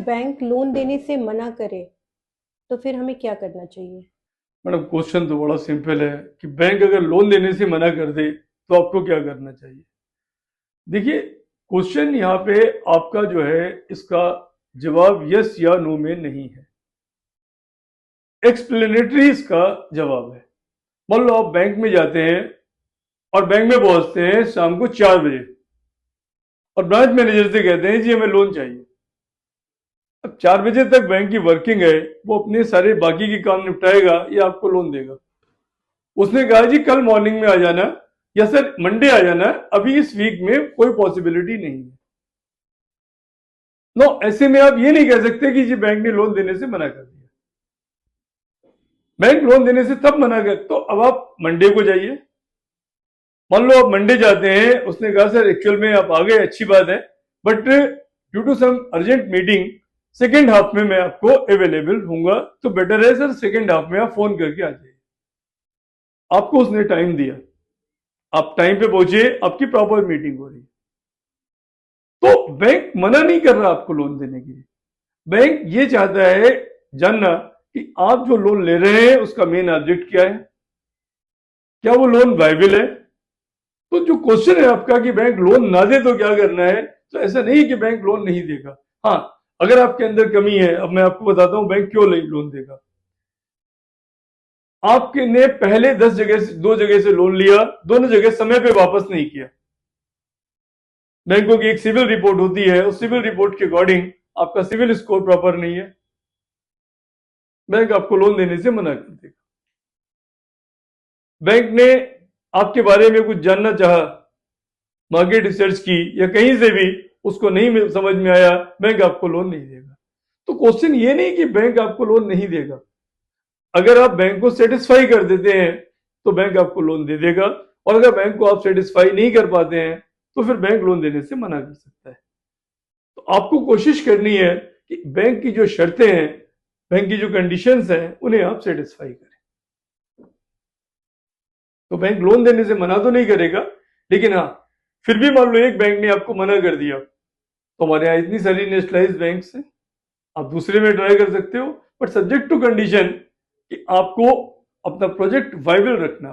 Bank loan देने से मना करे तो फिर हमें क्या करना चाहिए? मैडम क्वेश्चन तो बड़ा सिंपल है कि बैंक अगर लोन देने से मना कर दे तो आपको क्या करना चाहिए। देखिए, क्वेश्चन यहाँ पे आपका जो है इसका जवाब यस या नो में नहीं है, एक्सप्लेनेटरी इसका जवाब है। मान लो आप बैंक में जाते हैं और बैंक में पहुंचते हैं शाम को 4 बजे और ब्रांच मैनेजर से कहते हैं जी हमें लोन चाहिए। अब 4 बजे तक बैंक की वर्किंग है, वो अपने सारे बाकी के काम निपटाएगा या आपको लोन देगा। उसने कहा जी कल मॉर्निंग में आ जाना या सर मंडे आ जाना, अभी इस वीक में कोई पॉसिबिलिटी नहीं है। नो, ऐसे में आप ये नहीं कह सकते कि जी बैंक ने लोन देने से मना कर दिया। बैंक लोन देने से तब मना कर, तो अब आप मंडे को जाइए। मान लो आप मंडे जाते हैं, उसने कहा सर एक्चुअल में आप आ गए, अच्छी बात है, but due to some urgent meeting second half में मैं आपको अवेलेबल हूंगा, तो बेटर है सर सेकेंड हाफ में आप फोन करके आ जाइए। आपको उसने टाइम दिया, आप टाइम पे पहुंचे, आपकी प्रॉपर मीटिंग हो रही है, तो बैंक मना नहीं कर रहा आपको लोन देने के लिए। बैंक ये चाहता है जानना कि आप जो लोन ले रहे हैं उसका मेन ऑब्जेक्ट क्या है, क्या वो लोन वायबल है। तो जो क्वेश्चन है आपका कि बैंक लोन ना दे तो क्या करना है, तो ऐसा नहीं कि बैंक लोन नहीं देगा। हाँ, अगर आपके अंदर कमी है, अब मैं आपको बताता हूं बैंक क्यों नहीं लोन देगा। आपके ने पहले 10 जगह से 2 जगह से लोन लिया, दोनों जगह समय पे वापस नहीं किया। बैंकों की एक सिविल रिपोर्ट होती है, उस सिविल रिपोर्ट के अकॉर्डिंग आपका सिविल स्कोर प्रॉपर नहीं है, बैंक आपको लोन देने से मना कर देगा। बैंक ने आपके बारे में कुछ जानना चाहा, मार्केट रिसर्च की या कहीं से भी, उसको नहीं समझ में आया, बैंक आपको लोन नहीं देगा। तो क्वेश्चन ये नहीं कि बैंक आपको लोन नहीं देगा, अगर आप बैंक को सेटिस्फाई कर देते हैं तो बैंक आपको लोन दे देगा, और अगर बैंक को आप सेटिस्फाई नहीं कर पाते हैं तो फिर बैंक लोन देने से मना कर सकता है। तो आपको कोशिश करनी है कि बैंक की जो शर्तें हैं, बैंक की जो कंडीशंस हैं, उन्हें आप सेटिस्फाई करें। तो बैंक लोन देने से मना तो नहीं करेगा, लेकिन हाँ, फिर भी मान लो एक बैंक ने आपको मना कर दिया, तो हमारे यहाँ इतनी सारी नेशनलाइज बैंक है, आप दूसरे में ट्राई कर सकते हो, बट सब्जेक्ट टू कंडीशन कि आपको अपना प्रोजेक्ट वाइबल रखना।